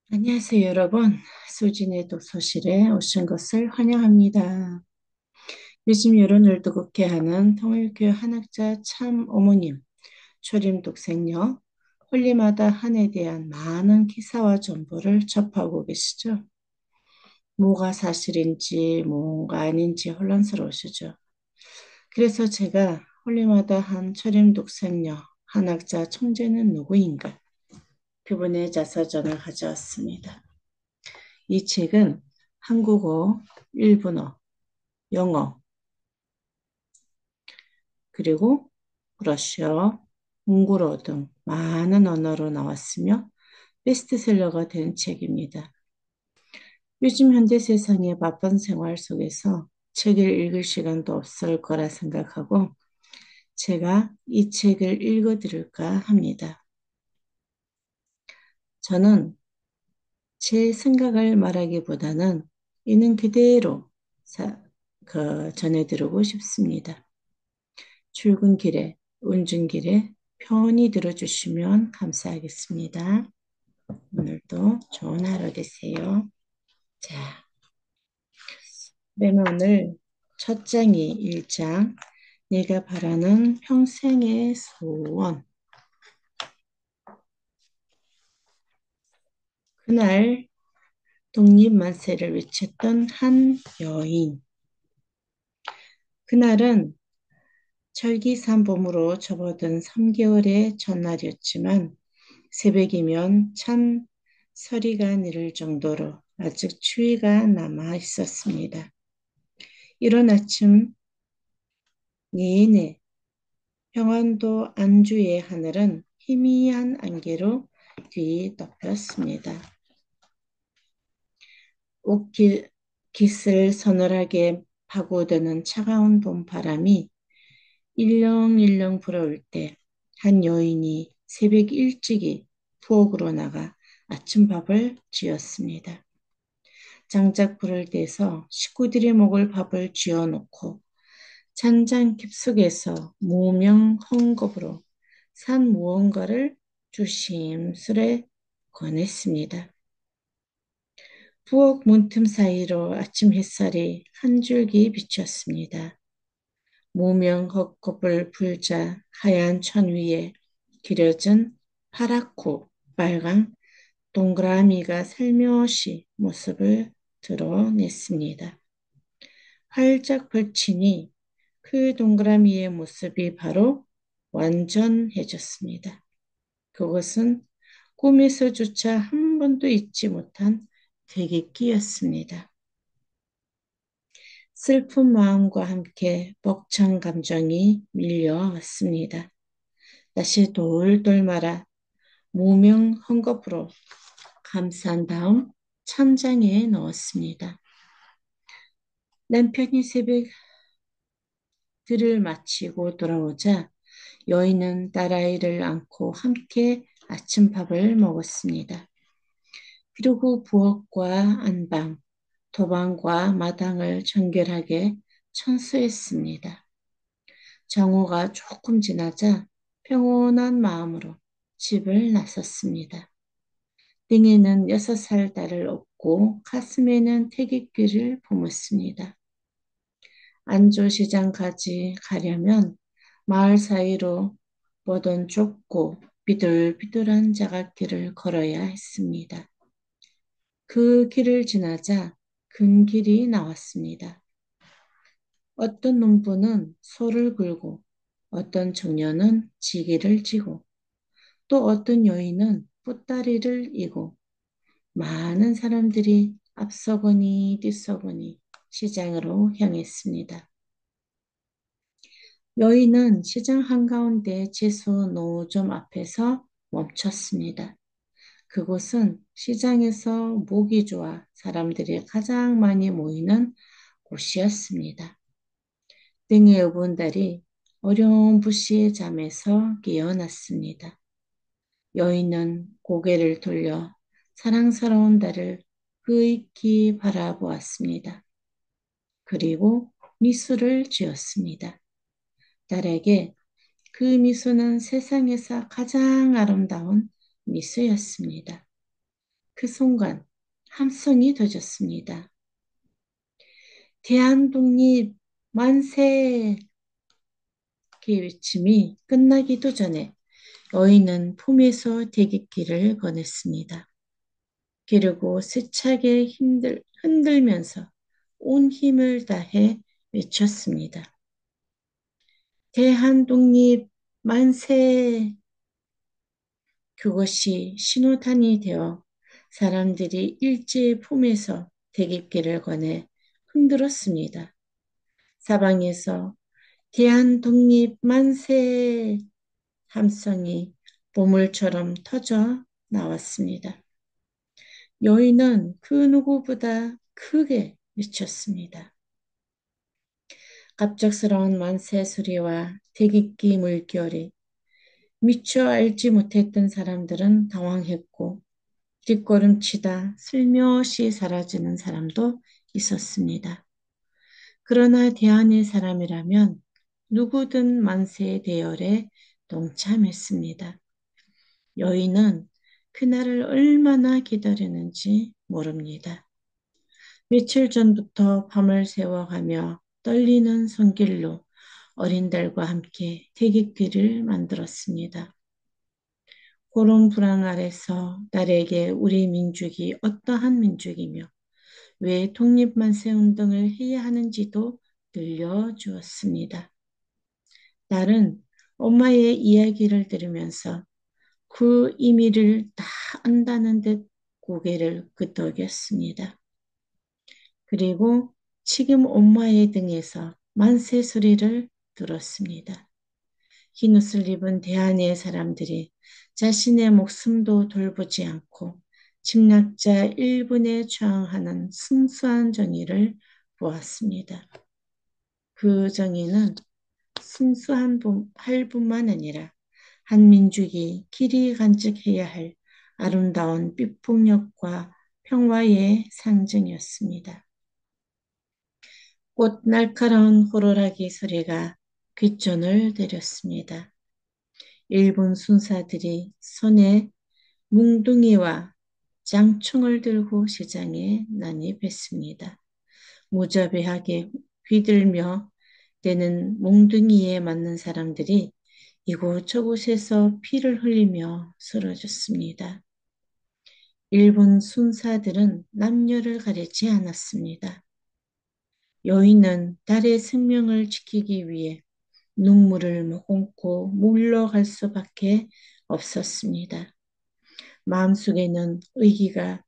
안녕하세요, 여러분. 수진의 독서실에 오신 것을 환영합니다. 요즘 여론을 뜨겁게 하는 통일교 한학자 참 어머님, 초림 독생녀, 홀리마다 한에 대한 많은 기사와 정보를 접하고 계시죠? 뭐가 사실인지 뭐가 아닌지 혼란스러우시죠? 그래서 제가 홀리마다 한 초림 독생녀, 한학자 총재는 누구인가? 그분의 자서전을 가져왔습니다. 이 책은 한국어, 일본어, 영어, 그리고 러시아, 몽골어 등 많은 언어로 나왔으며 베스트셀러가 된 책입니다. 요즘 현대 세상의 바쁜 생활 속에서 책을 읽을 시간도 없을 거라 생각하고 제가 이 책을 읽어드릴까 합니다. 저는 제 생각을 말하기보다는 있는 그대로 전해드리고 싶습니다. 출근길에, 운전길에 편히 들어주시면 감사하겠습니다. 오늘도 좋은 하루 되세요. 자, 그러면 오늘 첫 장이 1장, 내가 바라는 평생의 소원. 그날 독립만세를 외쳤던 한 여인. 그날은 철기산범으로 접어든 3개월의 첫날이었지만 새벽이면 참 서리가 내릴 정도로 아직 추위가 남아 있었습니다. 이른 아침 내내 평안도 안주의 하늘은 희미한 안개로 뒤덮였습니다. 옷깃을 서늘하게 파고드는 차가운 봄바람이 일렁일렁 불어올 때 한 여인이 새벽 일찍이 부엌으로 나가 아침밥을 지었습니다. 장작불을 떼서 식구들이 먹을 밥을 쥐어놓고 찬장 깊숙에서 무명 헝겊으로 산 무언가를 조심스레 꺼냈습니다. 부엌 문틈 사이로 아침 햇살이 한 줄기 비쳤습니다. 무명 헝겊을 불자 하얀 천 위에 기려진 파랗고 빨강 동그라미가 살며시 모습을 드러냈습니다. 활짝 펼치니 그 동그라미의 모습이 바로 완전해졌습니다. 그것은 꿈에서조차 한 번도 잊지 못한 되객기였습니다. 슬픈 마음과 함께 벅찬 감정이 밀려왔습니다. 다시 돌돌 말아 무명 헝겊으로 감싼 다음 찬장에 넣었습니다. 남편이 새벽 들을 마치고 돌아오자 여인은 딸아이를 안고 함께 아침밥을 먹었습니다. 그리고 부엌과 안방, 도방과 마당을 정결하게 청소했습니다. 정오가 조금 지나자 평온한 마음으로 집을 나섰습니다. 등에는 6살 딸을 업고 가슴에는 태극기를 품었습니다. 안조시장까지 가려면 마을 사이로 보던 좁고 비둘비둘한 자갓길을 걸어야 했습니다. 그 길을 지나자 큰 길이 나왔습니다. 어떤 농부는 소를 굴고 어떤 청년은 지게를 지고 또 어떤 여인은 보따리를 이고 많은 사람들이 앞서거니 뒤서거니 시장으로 향했습니다. 여인은 시장 한가운데 채소 노점 앞에서 멈췄습니다. 그곳은 시장에서 모기 좋아 사람들이 가장 많이 모이는 곳이었습니다. 등에 업은 달이 어렴풋이 잠에서 깨어났습니다. 여인은 고개를 돌려 사랑스러운 달을 흐익히 바라보았습니다. 그리고 미소를 지었습니다. 딸에게 그 미소는 세상에서 가장 아름다운 미소였습니다. 그 순간 함성이 터졌습니다. 대한독립 만세! 그 외침이 끝나기도 전에 여인은 품에서 대깃기를 꺼냈습니다. 그리고 세차게 흔들면서 온 힘을 다해 외쳤습니다. 대한독립 만세! 그것이 신호탄이 되어 사람들이 일제의 품에서 대깃기를 꺼내 흔들었습니다. 사방에서 대한독립 만세! 함성이 보물처럼 터져 나왔습니다. 여인은 그 누구보다 크게 외쳤습니다. 갑작스러운 만세 소리와 대깃기 물결이 미처 알지 못했던 사람들은 당황했고 뒷걸음치다 슬며시 사라지는 사람도 있었습니다. 그러나 대한의 사람이라면 누구든 만세의 대열에 동참했습니다. 여인은 그날을 얼마나 기다리는지 모릅니다. 며칠 전부터 밤을 새워가며 떨리는 손길로 어린달과 함께 태극기를 만들었습니다. 그런 불안 아래서 딸에게 우리 민족이 어떠한 민족이며 왜 독립만세 운동을 해야 하는지도 들려주었습니다. 딸은 엄마의 이야기를 들으면서 그 의미를 다 안다는 듯 고개를 끄덕였습니다. 그리고 지금 엄마의 등에서 만세 소리를 들었습니다. 흰옷을 입은 대한의 사람들이 자신의 목숨도 돌보지 않고 침략자 일본에 저항하는 순수한 정의를 보았습니다. 그 정의는 순수한 할 뿐만 아니라 한 민족이 길이 간직해야 할 아름다운 비폭력과 평화의 상징이었습니다. 꽃 날카로운 호루라기 소리가 귓전을 때렸습니다. 일본 순사들이 손에 뭉둥이와 장총을 들고 시장에 난입했습니다. 무자비하게 휘들며 대는 몽둥이에 맞는 사람들이 이곳저곳에서 피를 흘리며 쓰러졌습니다. 일본 순사들은 남녀를 가리지 않았습니다. 여인은 딸의 생명을 지키기 위해 눈물을 머금고 물러갈 수밖에 없었습니다. 마음속에는 의기가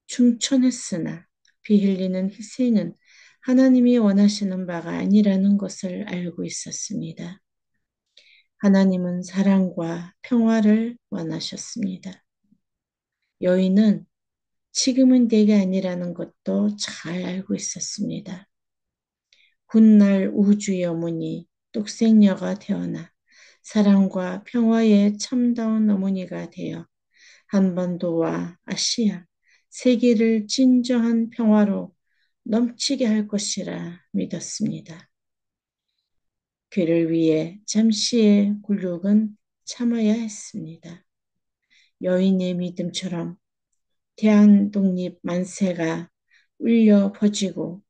충천했으나 피 흘리는 희생은 하나님이 원하시는 바가 아니라는 것을 알고 있었습니다. 하나님은 사랑과 평화를 원하셨습니다. 여인은 지금은 내가 아니라는 것도 잘 알고 있었습니다. 훗날 우주의 어머니 뚝생녀가 태어나 사랑과 평화의 참다운 어머니가 되어 한반도와 아시아, 세계를 진정한 평화로 넘치게 할 것이라 믿었습니다. 그를 위해 잠시의 굴욕은 참아야 했습니다. 여인의 믿음처럼 대한독립 만세가 울려 퍼지고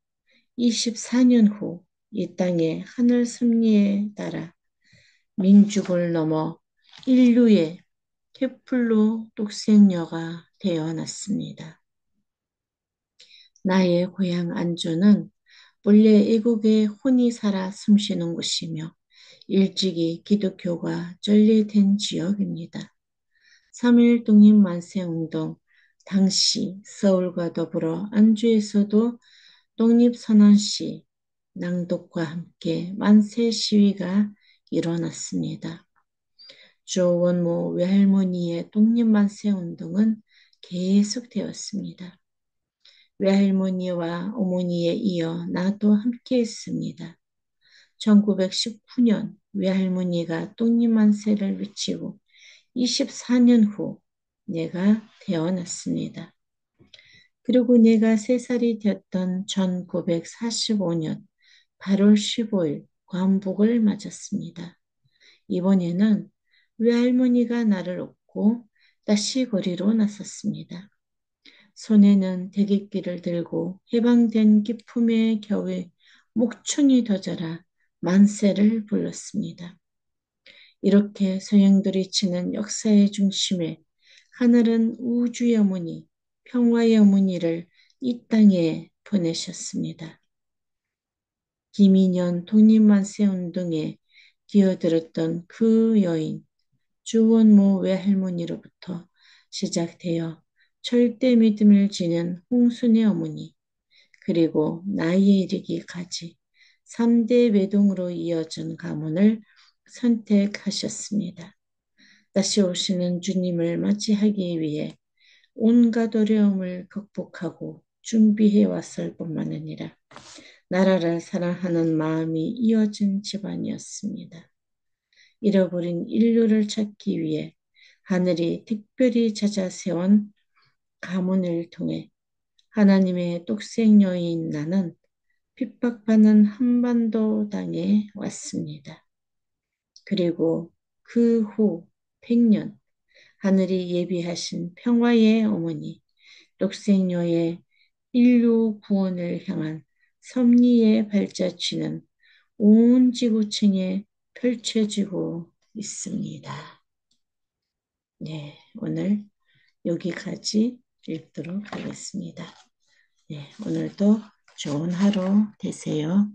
24년 후 이 땅의 하늘 섭리에 따라 민족을 넘어 인류의 케플로 독생녀가 태어났습니다. 나의 고향 안주는 본래 애국의 혼이 살아 숨쉬는 곳이며 일찍이 기독교가 전래된 지역입니다. 3.1 독립만세운동 당시 서울과 더불어 안주에서도 독립선언시 낭독과 함께 만세 시위가 일어났습니다. 조원모 외할머니의 독립만세운동은 계속되었습니다. 외할머니와 어머니에 이어 나도 함께했습니다. 1919년 외할머니가 독립만세를 외치고 24년 후 내가 태어났습니다. 그리고 내가 3살이 되었던 1945년 8월 15일 관복을 맞았습니다. 이번에는 외할머니가 나를 업고 다시 거리로 나섰습니다. 손에는 대깃길을 들고 해방된 기품의 겨에 목청이 터져라 만세를 불렀습니다. 이렇게 소용돌이 치는 역사의 중심에 하늘은 우주의 어머니, 평화의 어머니를 이 땅에 보내셨습니다. 김인현 독립만세 운동에 기어들었던 그 여인 주원모 외할머니로부터 시작되어 절대 믿음을 지닌 홍순의 어머니 그리고 나이에 이르기까지 3대 외동으로 이어진 가문을 선택하셨습니다. 다시 오시는 주님을 맞이하기 위해 온갖 어려움을 극복하고 준비해 왔을 뿐만 아니라 나라를 사랑하는 마음이 이어진 집안이었습니다. 잃어버린 인류를 찾기 위해 하늘이 특별히 찾아 세운 가문을 통해 하나님의 똑생 여인 나는 핍박받는 한반도 땅에 왔습니다. 그리고 그 후 100년 하늘이 예비하신 평화의 어머니 똑생녀의 인류 구원을 향한 섭리의 발자취는 온 지구층에 펼쳐지고 있습니다. 네, 오늘 여기까지 읽도록 하겠습니다. 네, 오늘도 좋은 하루 되세요.